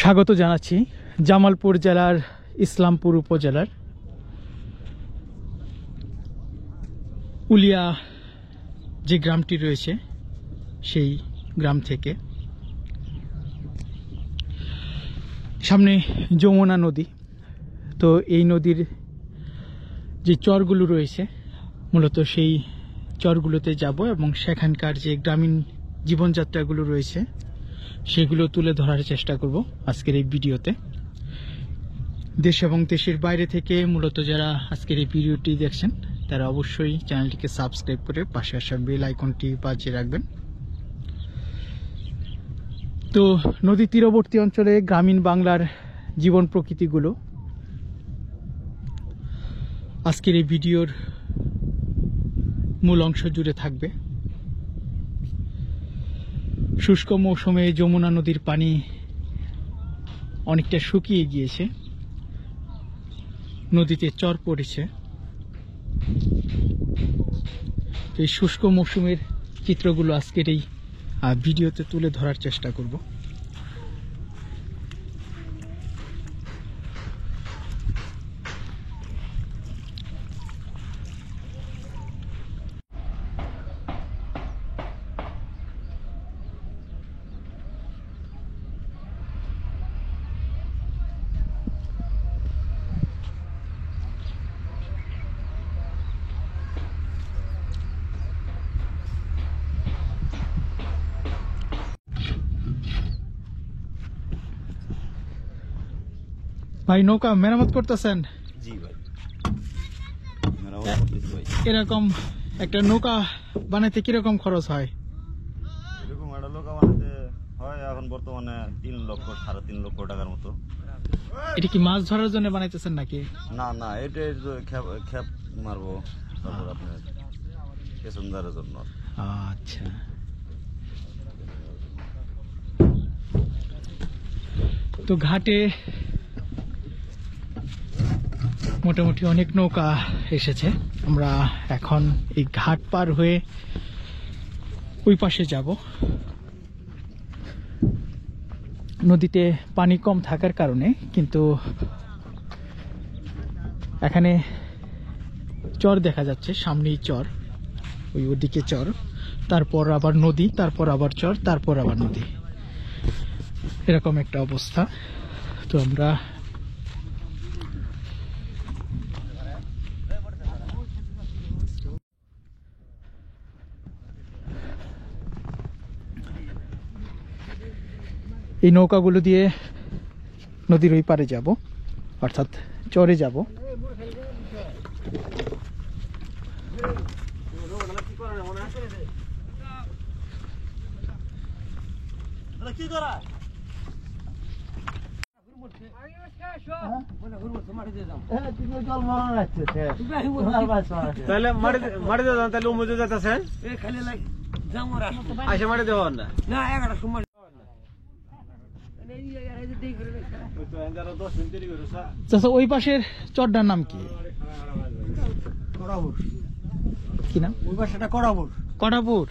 স্বাগত জানাচ্ছি জামালপুর জেলার ইসলামপুর উপজেলার উলিয়া যে গ্রামটি রয়েছে সেই গ্রাম থেকে। সামনে যমুনা নদী, তো এই নদীর যে চরগুলো রয়েছে মূলত সেই চরগুলোতে যাব এবং সেখানকার যে গ্রামীণ জীবনযাত্রাগুলো রয়েছে সেগুলো তুলে ধরার চেষ্টা করব আজকের এই ভিডিওতে। দেশ এবং দেশের বাইরে থেকে মূলত যারা আজকের এই ভিডিওটি দেখছেন তারা অবশ্যই চ্যানেলটিকে সাবস্ক্রাইব করে পাশে আসা বেল আইকনটি বাজিয়ে রাখবেন। তো নদী তীরবর্তী অঞ্চলে গ্রামীণ বাংলার জীবন প্রকৃতিগুলো আজকের এই ভিডিওর মূল অংশ জুড়ে থাকবে। শুষ্ক মৌসুমে যমুনা নদীর পানি অনেকটা শুকিয়ে গিয়েছে, নদীতে চর পড়েছে। এই শুষ্ক মৌসুমের চিত্রগুলো আজকের এই ভিডিওতে তুলে ধরার চেষ্টা করব। ভাই নৌকা মেরামত করতেছেন? জি ভাই, মেরামত করতেছি ভাই। এরকম একটা নৌকা বানাইতে কিরকম খরচ হয়? এরকম একটা নৌকা বানাতে হয় এখন বর্তমানে 3 লক্ষ 3.5 লক্ষ টাকার মতো। এটা কি মাছ ধরার জন্য বানাইতেছেন নাকি? না না, এটা খেপ মারবো, তারপর আপনার পেছনদারের জন্য। আচ্ছা, তো ঘাটে মোটামুটি অনেক নৌকা এসেছে। আমরা এখন এই ঘাট পার হয়ে ওই পাশে যাব। নদীতে পানি কম থাকার কারণে কিন্তু এখানে চর দেখা যাচ্ছে, সামনেই চর, ওদিকে চর, তারপর আবার নদী, তারপর আবার চর, তারপর আবার নদী, এরকম একটা অবস্থা। তো আমরা এই নৌকাগুলো দিয়ে নদীর ওই পারে যাব, অর্থাৎ চরে যাব। তাহলে মাটি দিয়ে যান, তাহলে উমুজে যেতেছেন আইসা মাটি দেওয়া না না 11টার সময়। চাচা ওই পাশের চরটার নাম কি? কড়াপুর। কি নাম ওই পাশেটা কড়াপুর। কড়াপুর।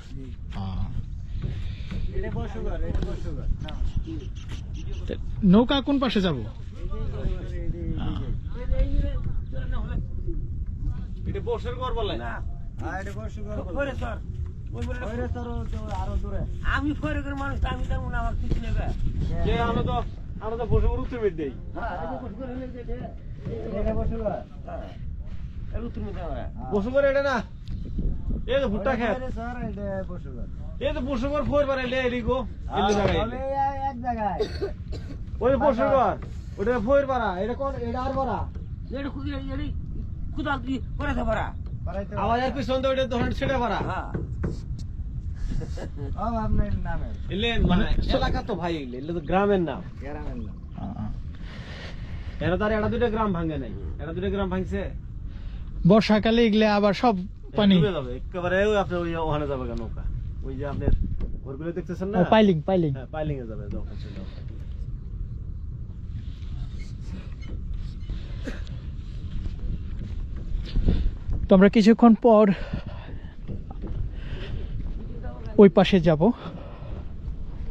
নৌকা কোন পাশে যাব? এটা বর্ষের ঘর বলে না, আমি ফরের মানুষ, আমি তেমন আমার কিছু নেবে। আমরা তো বসে উত্তর মিট দেই, বসুঘর এটা না, এই তো ভুট্টা খেত, এই তো বসুঘর ফোর বানাইলে এলিগো এক জায়গায়, ওই বসুঘর ওটা ফোর পাড়া, এটা কোন, এটা আর পাড়া, কুদাল দিয়ে করাতে পারা, আবার এর পিছন তো ওটা ধরেন ছেড়ে পারা। এলাকা তো ভাই, এগুলো তো গ্রামের নাম, এরা তো আর এটা দুটো গ্রাম ভাঙে নাই, এটা দুটো গ্রাম ভাঙছে। বর্ষাকালে এগুলো আবার সব পানি যাবে একেবারে, আপনি ওই ওখানে যাবে নৌকা, ওই যে আপনার ঘরগুলো দেখতেছেন না, পাইলিং পাইলিং, হ্যাঁ পাইলিং এ যাবে। তো আমরা কিছুক্ষণ পর ওই পাশে যাব,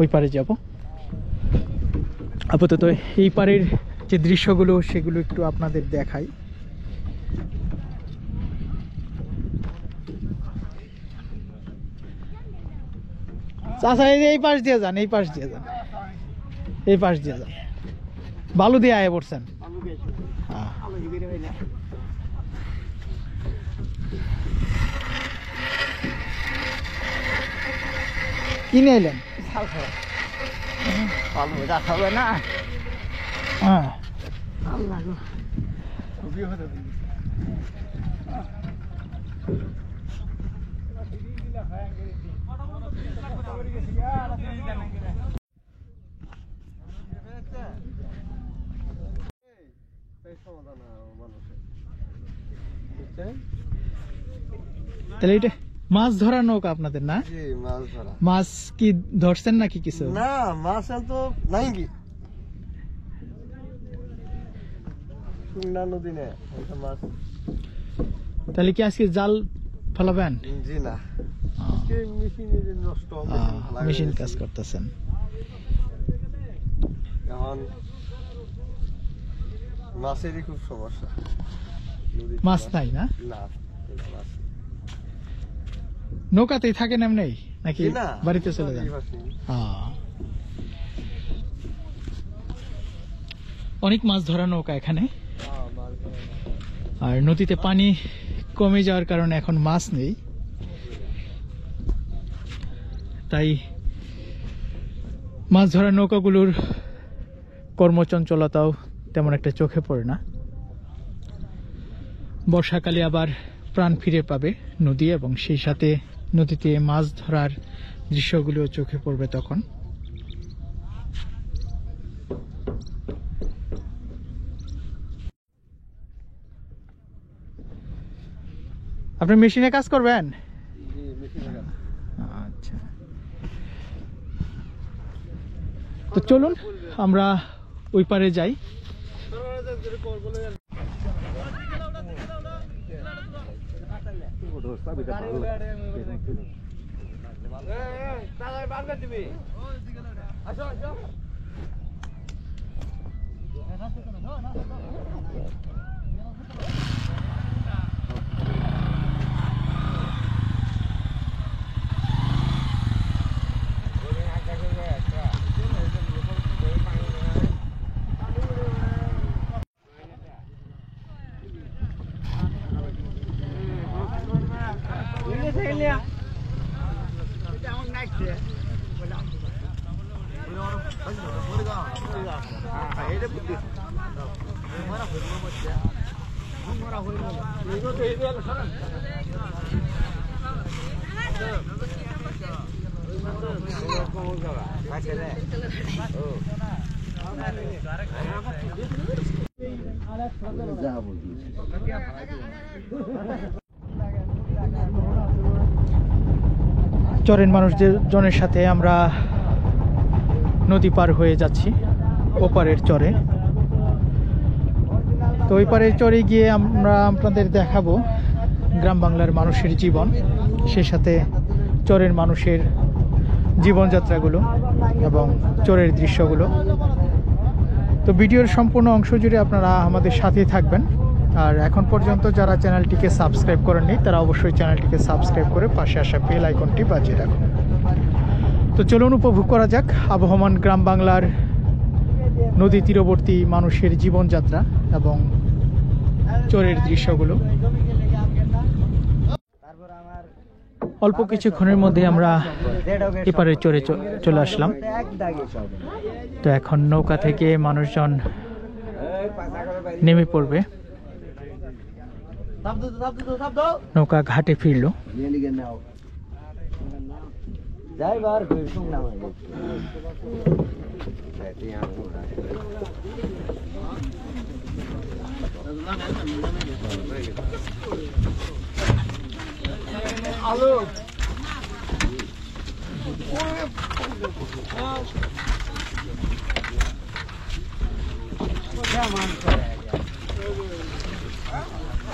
ওই পারে যাব। আপাতত এই পারের যে দৃশ্যগুলো সেগুলো একটু আপনাদের দেখাই। চাচা এই পাশ দিয়ে যান, এই পাশ দিয়ে যান, এই পাশ দিয়ে যান। বালু দিয়ে আয় পড়ছেন। কিনে এলেন না? হ্যাঁ তাহলে এটা মাছ ধরা নৌকা আপনাদের না? মাছ কি ধরছেন নাকি কিছু? না মাছ তো নাই কি নদী নেই মাছ। তাহলে কি আজকে জাল ফেলাবেন? জি না, মেশিন কাজ করতেছেন এখন। মাছেরই খুব সমস্যা, মাছ নাই না? না নৌকাতেই থাকেন এমনি নাকি বাড়িতে চলে যান? অনেক মাছ ধরা নৌকা এখানে, আর নদীতে পানি কমে যাওয়ার কারণে এখন মাছ নেই, তাই মাছ ধরা নৌকাগুলোর কর্মচঞ্চলতাও তেমন একটা চোখে পড়ে না। বর্ষাকালে আবার প্রাণ ফিরে পাবে নদী, এবং সেই সাথে নদীতে মাছ ধরার দৃশ্যগুলো চোখে পড়বে তখন। আপনি মেশিনে কাজ করবেন? আচ্ছা, তো চলুন আমরা ওই পারে যাই। চরের মানুষজনের সাথে আমরা নদী পার হয়ে যাচ্ছি ওপারের চরে। তো ওই পারের চরে গিয়ে আমরা আপনাদের দেখাবো গ্রাম বাংলার মানুষের জীবন, সে সাথে চরের মানুষের জীবনযাত্রাগুলো এবং চরের দৃশ্যগুলো। তো ভিডিওর সম্পূর্ণ অংশ জুড়ে আপনারা আমাদের সাথেই থাকবেন। আর এখন পর্যন্ত যারা চ্যানেলটিকে সাবস্ক্রাইব করেননি তারা অবশ্যই চ্যানেলটিকে সাবস্ক্রাইব করে পাশে আসা বেল আইকনটি বাজিয়ে রাখুন। তো চলুন উপভোগ করা যাক আবহমান গ্রাম বাংলার নদী তীরবর্তী মানুষের জীবনযাত্রা এবং চরের দৃশ্যগুলো। অল্প কিছুক্ষণের মধ্যে আমরা এপারে চরে চলে আসলাম। তো এখন নৌকা থেকে মানুষজন নেমে পড়বে, নৌকা ঘাটে ফিরল।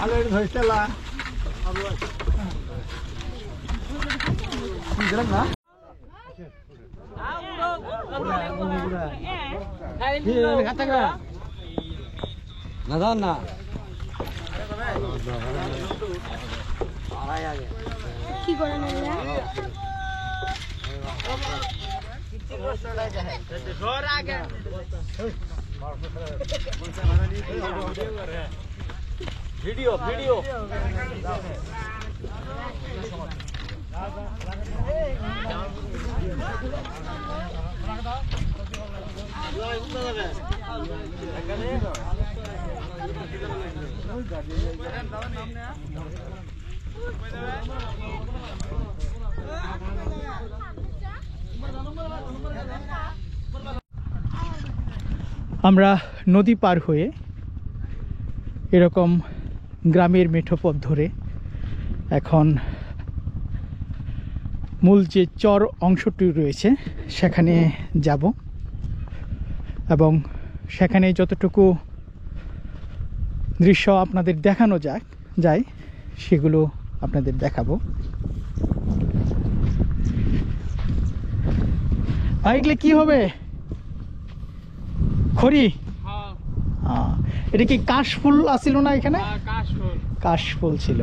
আলো ধরতেলা না না যান না কি করে নিলে ভিডিও ভিডিও আমরা নদী পার হয়ে এরকম গ্রামের মেঠো পথ ধরে এখন মূল যে চর অংশটি রয়েছে সেখানে যাব এবং সেখানে যতটুকু দৃশ্য আপনাদের দেখানো যায় সেগুলো আপনাদের দেখাবো। এগুলো কি হবে? খড়ি? এটা কি কাশফুল আছিল না এখানে? কাশফুল ছিল।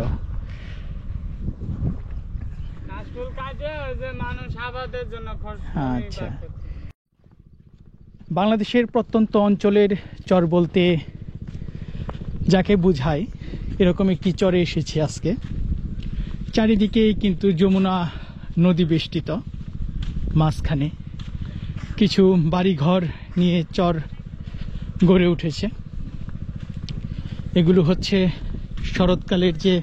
আচ্ছা, বাংলাদেশের প্রত্যন্ত অঞ্চলের চর বলতে যাকে বোঝায় এরকম একটি চরে এসেছি আজকে। চারিদিকেই কিন্তু যমুনা নদী বেষ্টিত, মাঝখানে কিছু বাড়িঘর নিয়ে চর গড়ে উঠেছে। এগুলো হচ্ছে শরৎকালের যে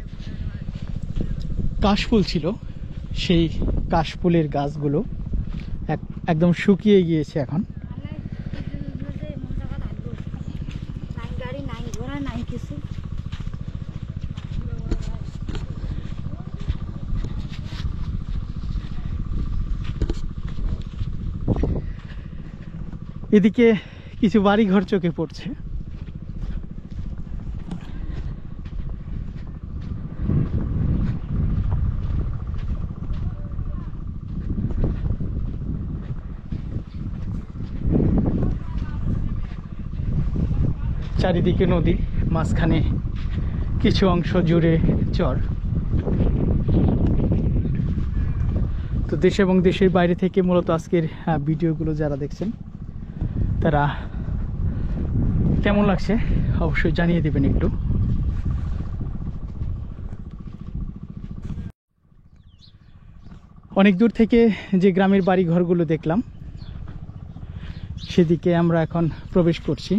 কাশফুল ছিল সেই কাশফুলের গাছগুলো একদম শুকিয়ে গিয়েছে এখন। এদিকে কিছু বাড়িঘর চোখে পড়ছে। চারিদিকে নদী, মাঝখানে কিছু অংশ জুড়ে চর। তো দেশ এবং দেশের বাইরে থেকে মূলত আজকের ভিডিওগুলো যারা দেখছেন তারা কেমন লাগছে অবশ্যই জানিয়ে দেবেন একটু। অনেক দূর থেকে যে গ্রামের বাড়ি ঘরগুলো দেখলাম সেদিকে আমরা এখন প্রবেশ করছি।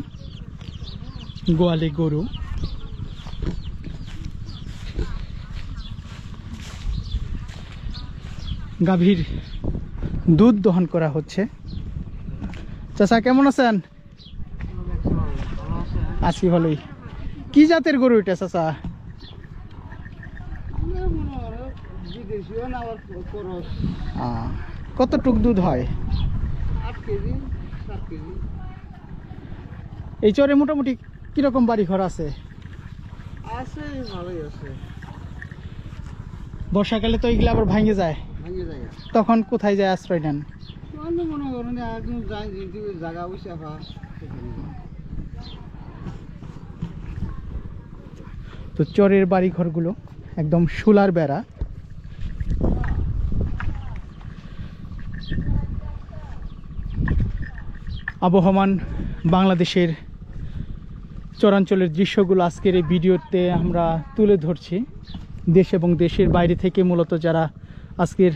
গোয়ালে গরু, গাভীর দুধ দহন করা হচ্ছে। চাচা কেমন আছেন? আছি ভালোই। কি জাতের গরু এটা চাচা? কতটুক দুধ হয়? 8 কেজি 7 কেজি। এই চরে মোটামুটি কিরকম বাড়ি ঘর আছে? আছে, ভালোই আছে। বর্ষাকালে তো এগুলো আবার ভাঙে যায়, তখন কোথায় যায় আশ্রয় নেন? মনে করেন একদম জায়গা বসে তো চরের বাড়ি ঘরগুলো একদম সোলার বেড়া। আবহমান বাংলাদেশের চরাঞ্চলের দৃশ্যগুলো আজকের এই ভিডিওতে আমরা তুলে ধরছি। দেশ এবং দেশের বাইরে থেকে মূলত যারা আজকের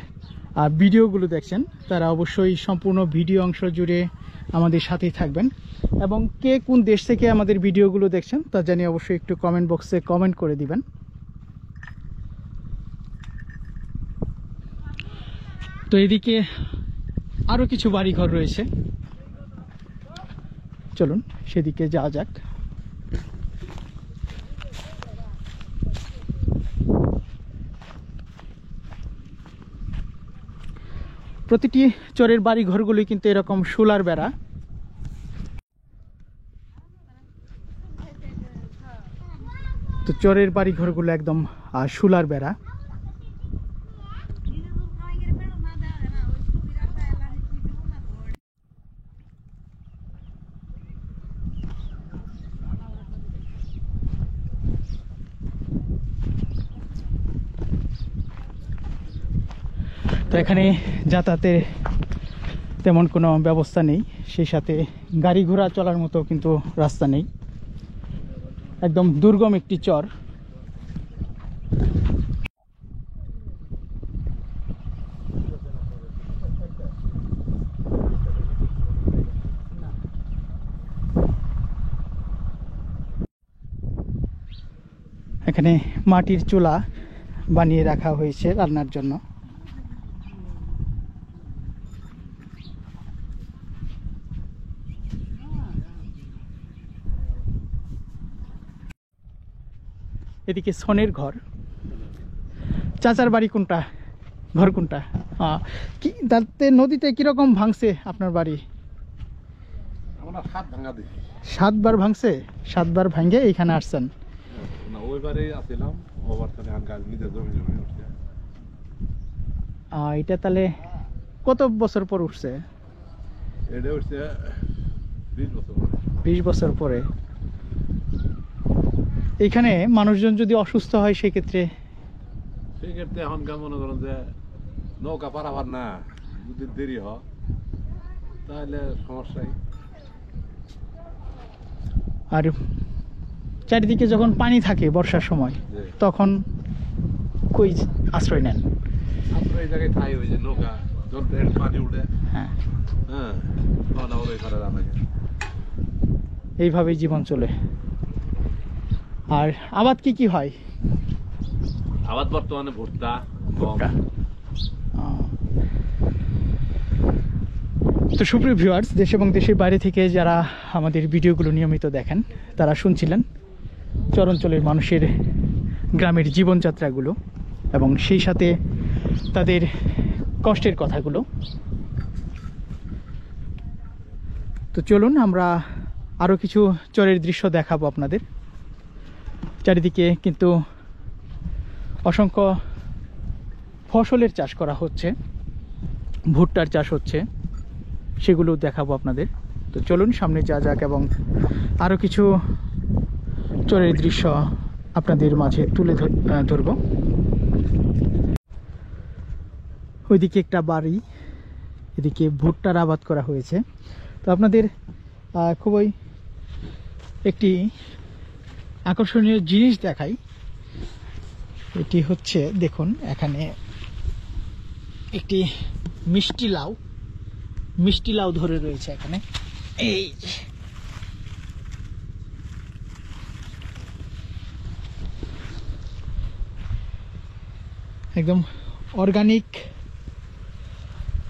ভিডিওগুলো দেখছেন তারা অবশ্যই সম্পূর্ণ ভিডিও অংশ জুড়ে আমাদের সাথেই থাকবেন এবং কে কোন দেশ থেকে আমাদের ভিডিওগুলো দেখছেন তা জানিয়ে অবশ্যই একটু কমেন্ট বক্সে কমেন্ট করে দিবেন। তো এদিকে আরও কিছু বাড়িঘর রয়েছে, চলুন সেদিকে যাওয়া যাক। প্রতিটি চরের বাড়ি ঘরগুলি কিন্তু এরকম সোলার বেড়া। তো চরের বাড়ি ঘরগুলো একদম সোলার বেড়া। এখানে যাতায়াতের তেমন কোনো ব্যবস্থা নেই, সেই সাথে গাড়ি ঘোড়া চলার মতো কিন্তু রাস্তা নেই, একদম দুর্গম একটি চর। এখানে মাটির চুলা বানিয়ে রাখা হয়েছে রান্নার জন্য। এদিকে সনের ঘর। চাচার বাড়ি কোনটা, ঘর কোনটা? কি তাতে নদীতে কিরকম ভাঙছে আপনার বাড়ি? আমরা 7 ভাঙা দিই। 7 বার ভাঙছে? 7 বার ভাঙে এইখানে আসছেন? না, ওইবারে আসছিলাম, ওবার তাহলে আর গাছ নিজের জমি উঠছে। এটা তাহলে কত বছর পর উঠছে? এটা উঠছে 20 বছর পরে। 20 বছর পরে। এইখানে মানুষজন যদি অসুস্থ হয় সেক্ষেত্রে? সেক্ষেত্রে এখনকার মনে করেন যে নৌকা পারাবার না, যদি দেরি হয় তাহলে সমস্যাই। আর চারিদিকে যখন পানি থাকে বর্ষার সময়, তখন কই আশ্রয় নেন? আপনার এই জায়গায় ঠাই হয়েছে নৌকা, যখন পানি উঠে, হ্যাঁ, হ্যাঁ, তখন আবার এখানে রান্না। এইভাবেই জীবন চলে। আর আবাদ কি কি হয়? আবাদ বর্তমানে ভুট্টা, ভুট্টা। তো সুপ্রিয় ভিউয়ার্স, দেশ এবং দেশের বাইরে থেকে যারা আমাদের ভিডিওগুলো নিয়মিত দেখেন, তারা শুনছিলেন চর অঞ্চলের মানুষের গ্রামের জীবনযাত্রাগুলো এবং সেই সাথে তাদের কষ্টের কথাগুলো। তো চলুন আমরা আরও কিছু চরের দৃশ্য দেখাবো আপনাদের। চারিদিকে কিন্তু অসংখ্য ফসলের চাষ করা হচ্ছে, ভুট্টার চাষ হচ্ছে, সেগুলো দেখাবো আপনাদের। তো চলুন সামনে যা যাক এবং আরও কিছু চরের দৃশ্য আপনাদের মাঝে তুলে ধরব। ওইদিকে একটা বাড়ি, এদিকে ভুট্টার আবাদ করা হয়েছে। তো আপনাদের খুবই একটি আকর্ষণীয় জিনিস দেখাই। এটি হচ্ছে, দেখুন এখানে একটি মিষ্টি লাউ ধরে রয়েছে এখানে। এই একদম অর্গানিক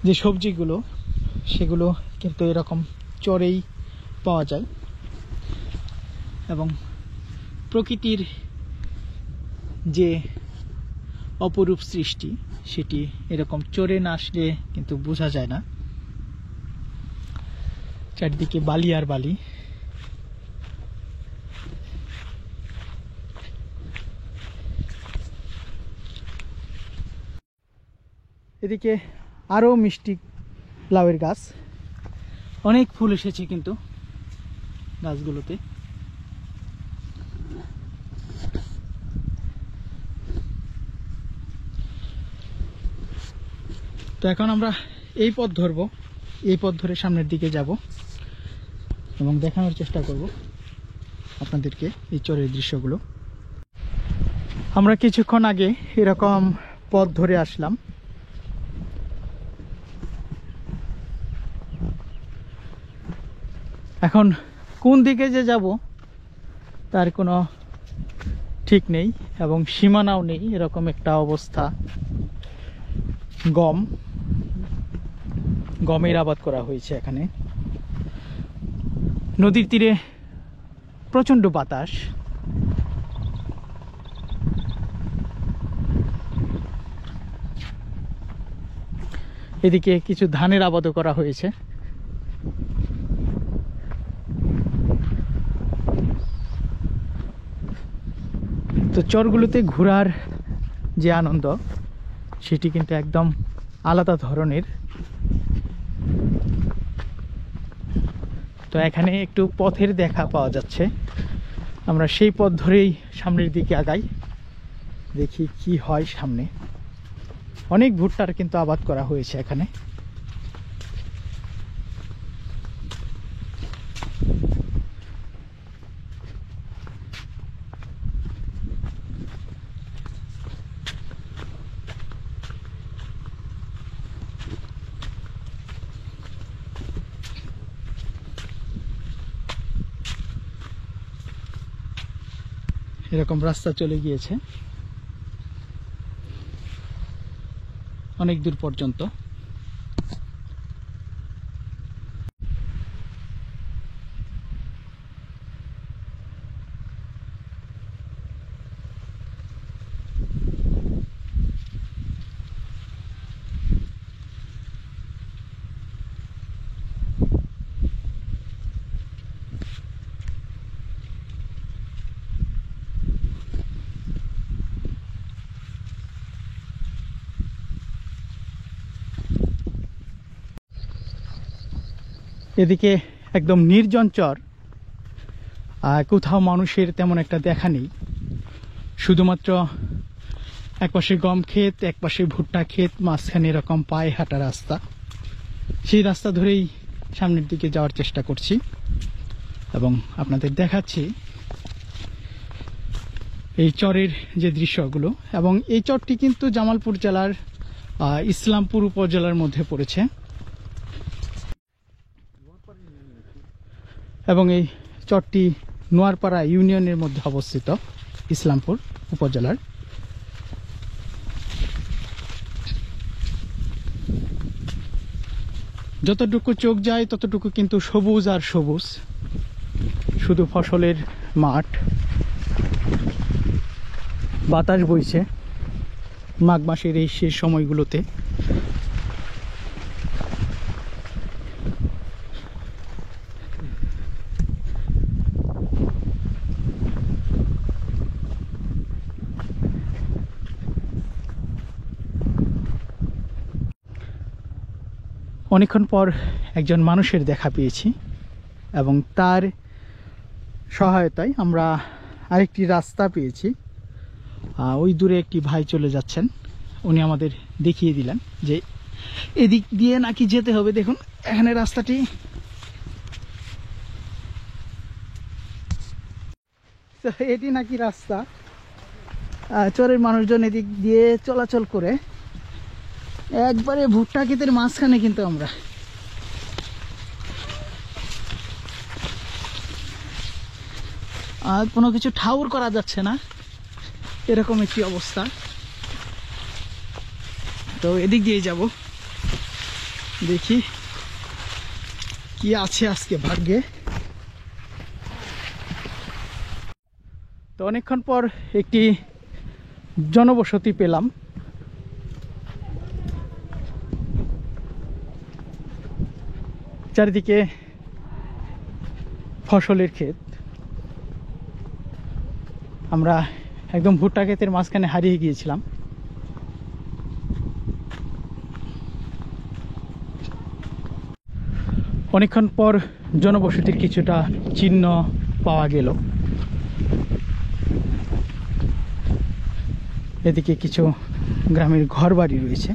যে সবজিগুলো, সেগুলো কিন্তু এরকম চরেই পাওয়া যায় এবং প্রকৃতির যে অপরূপ সৃষ্টি, সেটি এরকম চরে না আসলে কিন্তু বোঝা যায় না। চারিদিকে বালি আর বালি। এদিকে আরো মিষ্টি লাউয়ের গাছ, অনেক ফুল এসেছে কিন্তু গাছগুলোতে। তো এখন আমরা এই পথ ধরবো, এই পথ ধরে সামনের দিকে যাব এবং দেখানোর চেষ্টা করব আপনাদেরকে এই চরের দৃশ্যগুলো। আমরা কিছুক্ষণ আগে এরকম পথ ধরে আসলাম। এখন কোন দিকে যে যাব তার কোনো ঠিক নেই এবং সীমানাও নেই, এরকম একটা অবস্থা। গমের আবাদ করা হয়েছে এখানে। নদীর তীরে প্রচন্ড বাতাস। এদিকে কিছু ধানের আবাদও করা হয়েছে। তো চরগুলোতে ঘোরার যে আনন্দ, সেটি কিন্তু একদম আলাদা ধরনের। তো এখানে একটু পথের দেখা পাওয়া যাচ্ছে, আমরা সেই পথ ধরেই সামনের দিকে আগাই, দেখি কি হয় সামনে। অনেক ভুট্টার কিন্তু আবাদ করা হয়েছে এখানে। এরকম রাস্তা চলে গিয়েছে অনেক দূর পর্যন্ত। এদিকে একদম নির্জন চর, কোথাও মানুষের তেমন একটা দেখা নেই, শুধুমাত্র একপাশে গম ক্ষেত, একপাশে ভুট্টা ক্ষেত, মাঝখানে এরকম পায়ে হাঁটা রাস্তা। সেই রাস্তা ধরেই সামনের দিকে যাওয়ার চেষ্টা করছি এবং আপনাদের দেখাচ্ছি এই চরের যে দৃশ্যগুলো। এবং এই চরটি কিন্তু জামালপুর জেলার ইসলামপুর উপজেলার মধ্যে পড়েছে এবং এই চরটি নোয়ারপাড়া ইউনিয়নের মধ্যে অবস্থিত, ইসলামপুর উপজেলার। যতটুকু চোখ যায় ততটুকু কিন্তু সবুজ আর সবুজ, শুধু ফসলের মাঠ। বাতাস বইছে মাঘ মাসের এই শেষ সময়গুলোতে। অনেকক্ষণ পর একজন মানুষের দেখা পেয়েছি এবং তার সহায়তায় আমরা আরেকটি রাস্তা পেয়েছি। ওই দূরে একটি ভাই চলে যাচ্ছেন, উনি আমাদের দেখিয়ে দিলেন যে এদিক দিয়ে নাকি যেতে হবে। দেখুন এখানে রাস্তাটি, তো এটি নাকি রাস্তা। চরের মানুষজন এদিক দিয়ে চলাচল করে। একবারে ভুট্টা ক্ষেতের মাঝখানে কিন্তু আমরা। আর কোনো কিছু ঠাউর করা যাচ্ছে না, এরকম একটি অবস্থা। তো এদিক দিয়ে যাব, দেখি কি আছে আজকে ভাগ্যে। তো অনেকক্ষণ পর একটি জনবসতি পেলাম। চারিদিকে ফসলের ক্ষেত। আমরা একদম ভুট্টা ক্ষেতের মাঝখানে হারিয়ে গিয়েছিলাম। অনেকক্ষণ পর জনবসতির কিছুটা চিহ্ন পাওয়া গেল। এদিকে কিছু গ্রামের ঘরবাড়ি রয়েছে,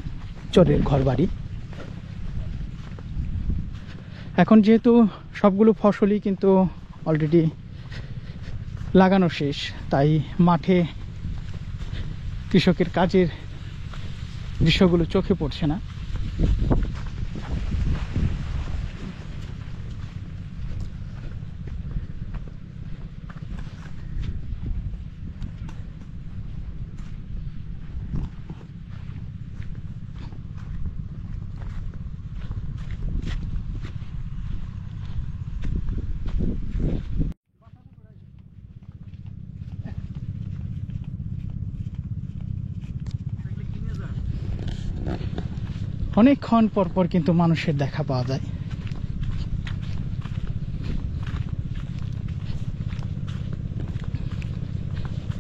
চরের ঘরবাড়ি। এখন যেহেতু সবগুলো ফসলই কিন্তু অলরেডি লাগানো শেষ, তাই মাঠে কৃষকের কাজের দৃশ্যগুলো চোখে পড়ছে না। অনেকক্ষণ পর পর কিন্তু মানুষের দেখা পাওয়া যায়।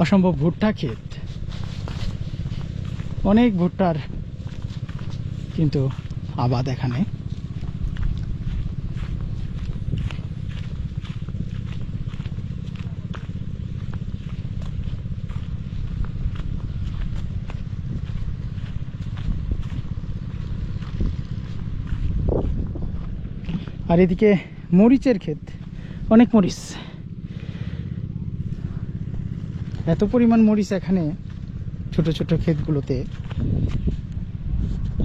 অসম্ভব ভুট্টা ক্ষেত, অনেক ভুট্টার কিন্তু আবাদ এখানে। আর এদিকে মরিচের ক্ষেত, অনেক মরিচ, এত পরিমাণ মরিচ এখানে ছোট ছোট ক্ষেতগুলোতে,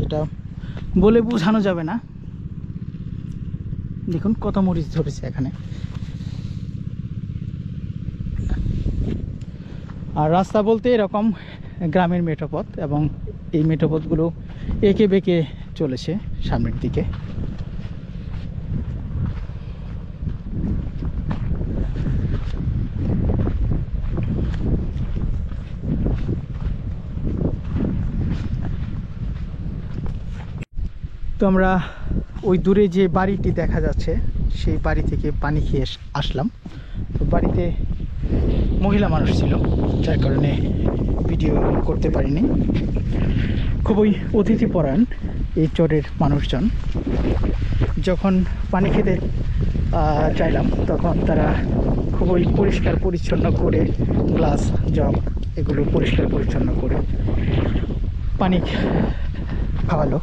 এটা বলে বোঝানো যাবে না। দেখুন কত মরিচ ধরেছে এখানে। আর রাস্তা বলতে এরকম গ্রামের মেঠোপথ, এবং এই মেঠোপথগুলো এঁকে বেঁকে চলেছে সামনের দিকে। তো আমরা ওই দূরে যে বাড়িটি দেখা যাচ্ছে সেই বাড়ি থেকে পানি খেয়ে আসলাম। তো বাড়িতে মহিলা মানুষ ছিল, যার কারণে ভিডিও করতে পারিনি। খুবই অতিথিপরায়ণ এই চরের মানুষজন। যখন পানি খেতে চাইলাম তখন তারা খুবই পরিষ্কার পরিচ্ছন্ন করে গ্লাস, জগ এগুলো পরিষ্কার পরিচ্ছন্ন করে পানি খাওয়ালো।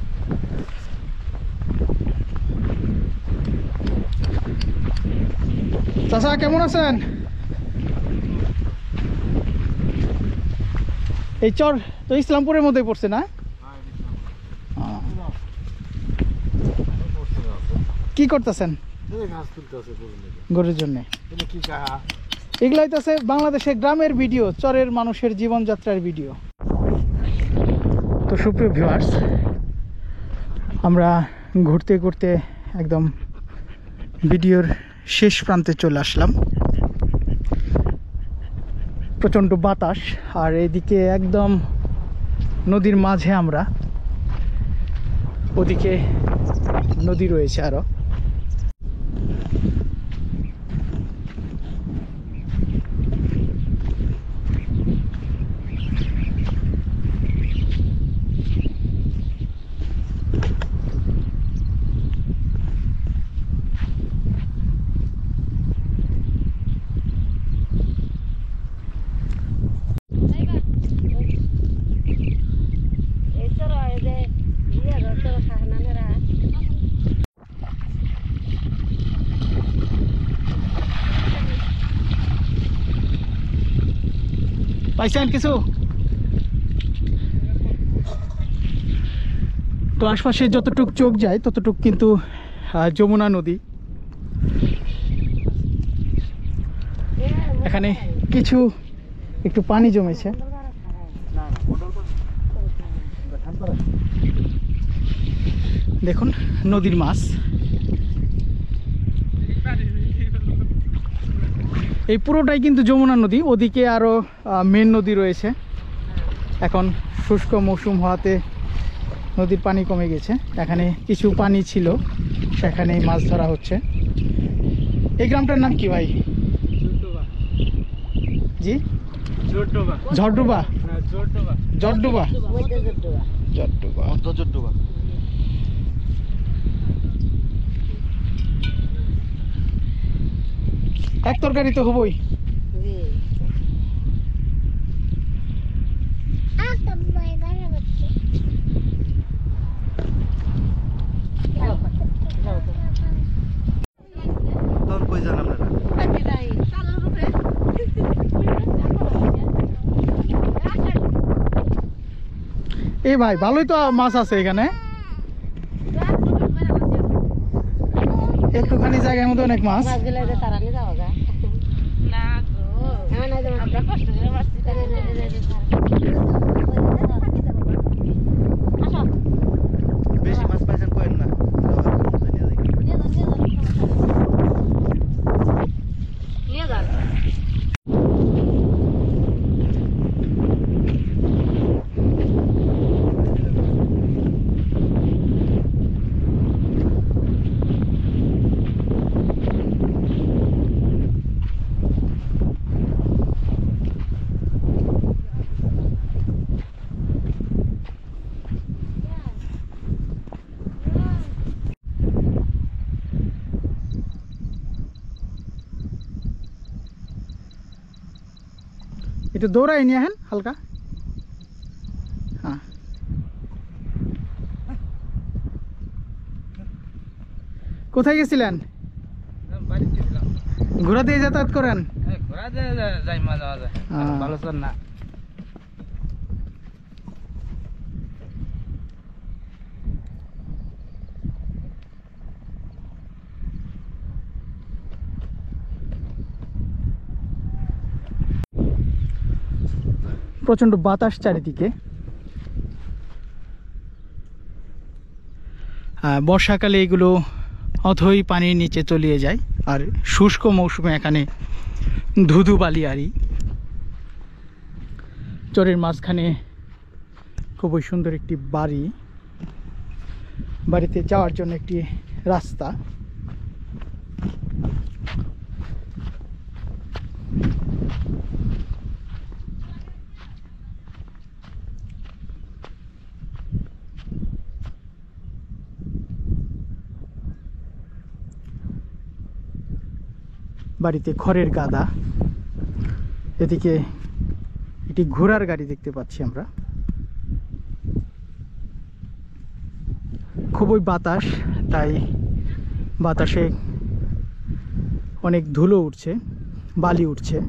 চাচা কেমন আছেন? এই চর তো ইসলামপুরের মধ্যে পড়ছে না? কি করতেছেন? গরুর জন্য এগুলো হইতেছে বাংলাদেশের গ্রামের ভিডিও, চরের মানুষের জীবনযাত্রার ভিডিও। তো সুপ্রিয় ভিউয়ার্স, আমরা ঘুরতে ঘুরতে একদম ভিডিওর শেষ প্রান্তে চলে আসলাম। প্রচণ্ড বাতাস, আর এদিকে একদম নদীর মাঝে আমরা, ওদিকে নদী রয়েছে আরো। পাইছেন কিছু? তো আশপাশে যতটুক চোখ যায় ততটুক কিন্তু যমুনা নদী। এখানে কিছু একটু পানি জমেছে। দেখুন নদীর মাছ। এই পুরোটাই কিন্তু যমুনা নদী। ওদিকে আরো মেন নদী রয়েছে। এখন শুষ্ক মৌসুম হওয়াতে নদীর পানি কমে গেছে। এখানে কিছু পানি ছিল, সেখানেই মাছ ধরা হচ্ছে। এই গ্রামটার নাম কি ভাই? জি, ঝড়ডুবা। জড়ডুবা, জড়ডুবা। এক তরকারি তো হবই। তখন কই যান আপনারা? এই ভাই ভালোই তো মাছ আছে এখানে, একটুখানি জায়গার মধ্যে অনেক মাছ। বেশি মাছ পাইছেন কইেন না। একটু দৌড়াই নিয়ে আহেন হালকা। হ্যাঁ, কোথায় গেছিলেন? ঘোড়া দিয়ে যাতায়াত করেন? ভালো স্যার না প্রচন্ড বাতাস চারিদিকে। বর্ষাকালে এগুলো অথই পানির নিচে তলিয়ে যায়, আর শুষ্ক মৌসুমে এখানে ধুধু বালিয়ারি। চরের মাঝখানে খুবই সুন্দর একটি বাড়ি, বাড়িতে যাওয়ার জন্য একটি রাস্তা। বাড়িতে খড়ের গাদা, এদিকে একটি ঘোড়ার গাড়ি দেখতে পাচ্ছি আমরা। খুবই বাতাস, তাই বাতাসে অনেক ধুলো উঠছে, বালি উঠছে।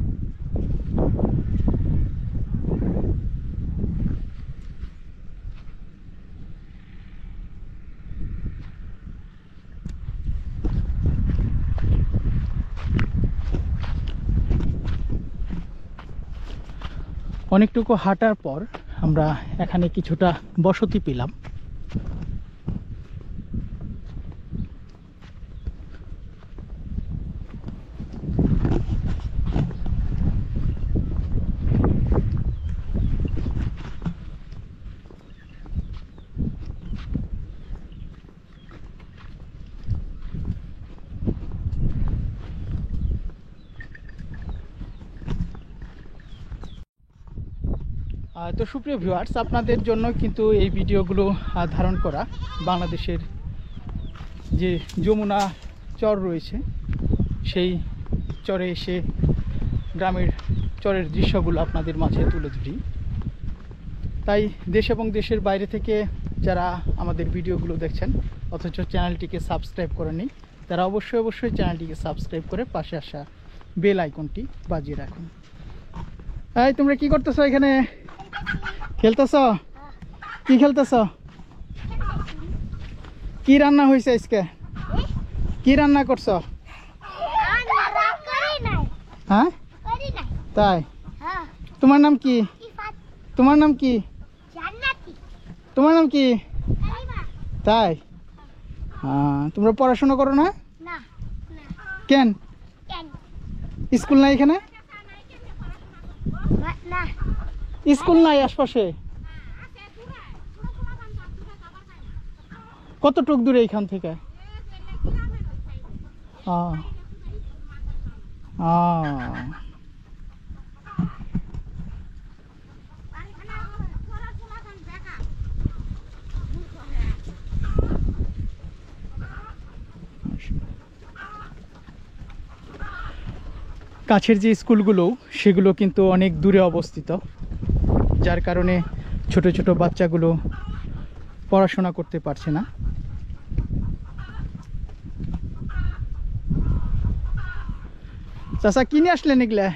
অনেকটুকু হাঁটার পর আমরা এখানে কিছুটা বসতি পেলাম। তো সুপ্রিয় ভিউয়ার্স, আপনাদের জন্য কিন্তু এই ভিডিওগুলো ধারণ করা। বাংলাদেশের যে যমুনা চর রয়েছে, সেই চরে এসে গ্রামের চরের দৃশ্যগুলো আপনাদের মাঝে তুলে ধরি। তাই দেশ এবং দেশের বাইরে থেকে যারা আমাদের ভিডিওগুলো দেখছেন অথচ চ্যানেলটিকে সাবস্ক্রাইব করেনি, তারা অবশ্যই চ্যানেলটিকে সাবস্ক্রাইব করে পাশে আসা বেল আইকনটি বাজিয়ে রাখুন। এই তোমরা কি করতেছো এখানে? খেলতেছ? কি খেলতেছ? কি রান্না হয়েছে আজকে? কি রান্না করছ? হ্যাঁ তাই? তোমার নাম কি? তোমার নাম কি? তোমার নাম কি? তাই? তোমরা পড়াশোনা করো না? কেন? স্কুল নাই এখানে? স্কুল নাই আশপাশে? কতটুক দূরে এইখান থেকে? কাছের যে স্কুলগুলো সেগুলো কিন্তু অনেক দূরে অবস্থিত, যার কারণে ছোট ছোট বাচ্চাগুলো পড়াশোনা করতে পারছে না। চাচা কিনে আসলেন এগুলা?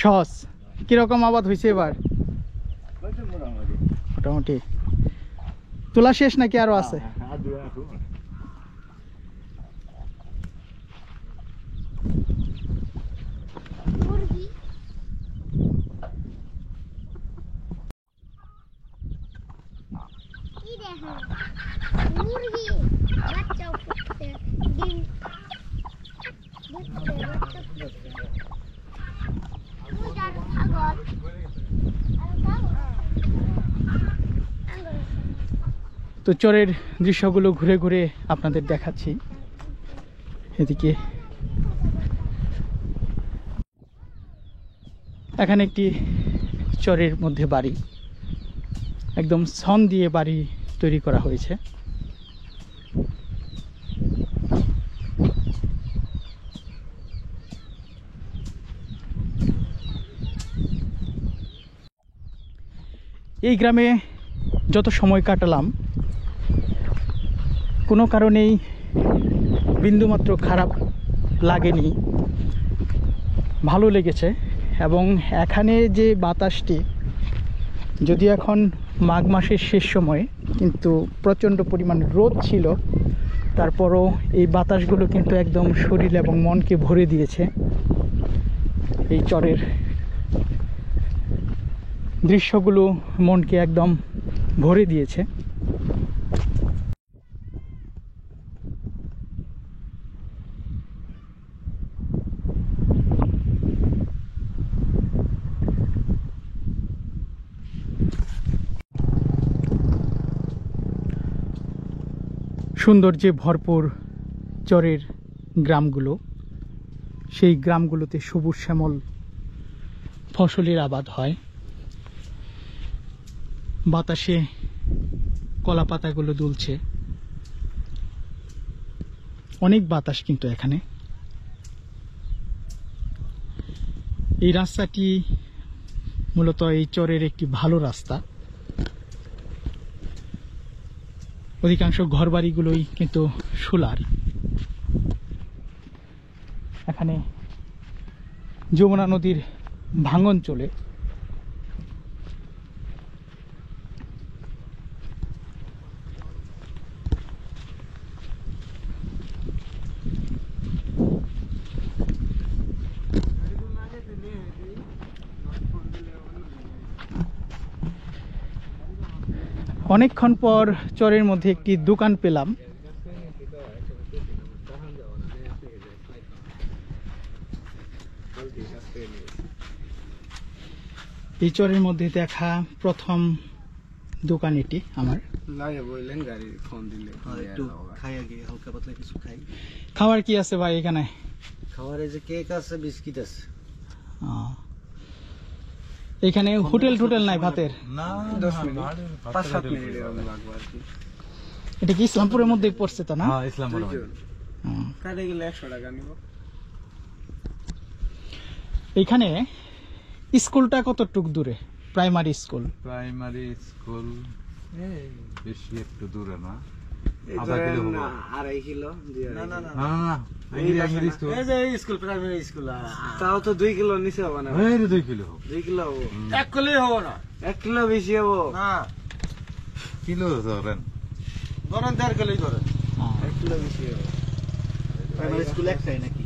সস কিরকম আবাদ হয়েছে এবার? মোটামুটি তোলা শেষ নাকি আরো আছে? মুরগি বাচ্চা ফুটছে, ডিম দিচ্ছে, বাচ্চা ফুটছে। মুরগার ছাগল তো চরের দৃশ্যগুলো ঘুরে ঘুরে আপনাদের দেখাচ্ছি। এদিকে এখানে একটি চরের মধ্যে বাড়ি, একদম ছন দিয়ে বাড়ি তৈরি করা হয়েছে। এই গ্রামে যত সময় কাটালাম কোনো কারণেই বিন্দুমাত্র খারাপ লাগেনি, ভালো লেগেছে। এবং এখানে যে বাতাসটি, যদি এখন মাঘ মাসের শেষ সময়ে, কিন্তু প্রচণ্ড পরিমাণ রোদ ছিল, তারপরও এই বাতাসগুলো কিন্তু একদম শরীর এবং মনকে ভরে দিয়েছে। এই চরের দৃশ্যগুলো মনকে একদম ভরে দিয়েছে। সৌন্দর্যে ভরপুর চরের গ্রামগুলো, সেই গ্রামগুলোতে সবুজ শ্যামল ফসলের আবাদ হয়। বাতাসে কলা পাতাগুলো দুলছে, অনেক বাতাস কিন্তু এখানে। এই রাস্তাটি মূলত এই চরের একটি ভালো রাস্তা। অধিকাংশ ঘরবাড়িগুলোই কিন্তু সোলার। এখানে যমুনা নদীর ভাঙন চলে। অনেকক্ষণ পর চরের মধ্যে একটি দোকান পেলাম। এই চরের মধ্যে দেখা প্রথম দোকান এটি আমার। খাবার কি আছে ভাই এখানে? খাবারে যে কেক আছে, বিস্কিট আছে। এখানে হোটেল টোটেল নাই ভাতের? না, 5-7 মিনিট লাগবে আর কি। এটা কি ইসলামপুরের মধ্যে পড়ছে তো না? হ্যাঁ, ইসলামপুর। কাটে গেলে 100 টাকা নিব। এইখানে স্কুলটা কতটুক দূরে? প্রাইমারি স্কুল বেশি একটু দূরে না, আধা কিলো না, 2.5 কিলো। না না না না না, এই যে স্কুল, প্রাইমারি স্কুল, তাও তো 2 কিলো নিচে হবে না। 2 কিলো 2 কিলো হবে। 1 কিলোই হবে না, 1 কিলো বেশি হবে না কিলো ধরেন, 1.5 কিলোই ধরেন। 1 কিলো বেশি হবে। প্রাইমারি স্কুল একটাই নাকি?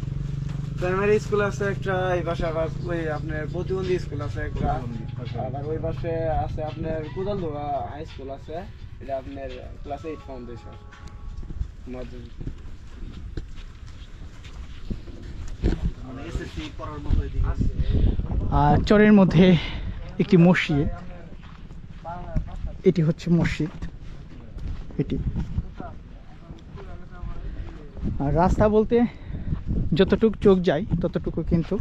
প্রাইমারি স্কুল আছে একটা, এই পাশে আবার ওই আপনার প্রতিবন্ধী স্কুল আছে একটা, আবার ওই পাশে আছে আপনার কোদালদোয়া হাই স্কুল আছে, এটা আপনার ক্লাস 8 ফাউন্ডেশন। চরের মধ্যে একটি মসজিদ, এটি হচ্ছে মসজিদ এটি। আর রাস্তা বলতে যতটুকু চোখ যায় ততটুকু কিন্তু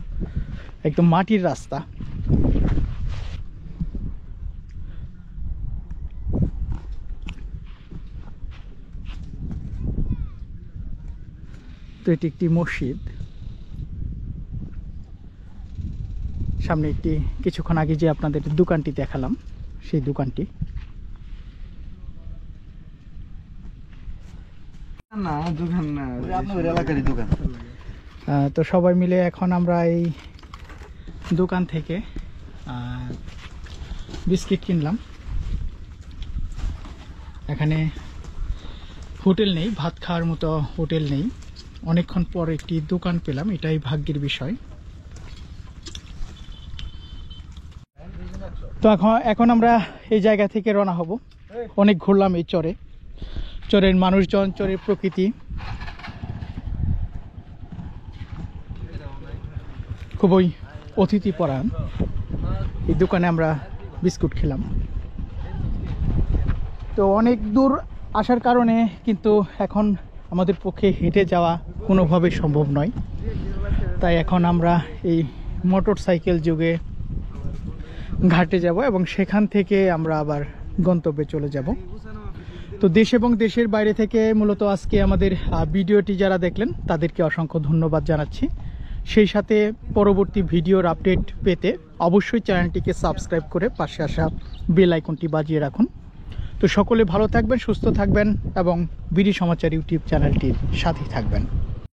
একদম মাটির রাস্তা। তো এটি একটি মসজিদ। সামনে একটি কিছুক্ষণ আগে যে আপনাদের দোকানটি দেখালাম, সেই দোকানটি। না দোকান না, আপনাদের এলাকারই দোকান। তো সবাই মিলে এখন আমরা এই দোকান থেকে বিস্কিট কিনলাম। এখানে হোটেল নেই, ভাত খাওয়ার মতো হোটেল নেই। অনেকক্ষণ পর একটি দোকান পেলাম, এটাই ভাগ্যের বিষয়। তো এখন আমরা এই জায়গা থেকে রওনা হব। অনেক ঘুরলাম এই চরে, চরের মানুষজন, চরের প্রকৃতি খুবই অতিথিপরায়ণ। এই দোকানে আমরা বিস্কুট খেলাম। তো অনেক দূর আসার কারণে কিন্তু এখন আমাদের পক্ষে হেঁটে যাওয়া কোনোভাবেই সম্ভব নয়। তাই এখন আমরা এই মোটর সাইকেল যোগে ঘাটে যাব এবং সেখান থেকে আমরা আবার গন্তব্যে চলে যাব। তো দেশ এবং দেশের বাইরে থেকে মূলত আজকে আমাদের ভিডিওটি যারা দেখলেন তাদেরকে অসংখ্য ধন্যবাদ জানাচ্ছি। সেই সাথে পরবর্তী ভিডিওর আপডেট পেতে অবশ্যই চ্যানেলটিকে সাবস্ক্রাইব করে পাশে আসা বেল আইকনটি বাজিয়ে রাখুন। তো তো সকলে ভালো থাকবেন, সুস্থ থাকবেন এবং বিডি সমাচার ইউটিউব চ্যানেলটির সাথেই থাকবেন।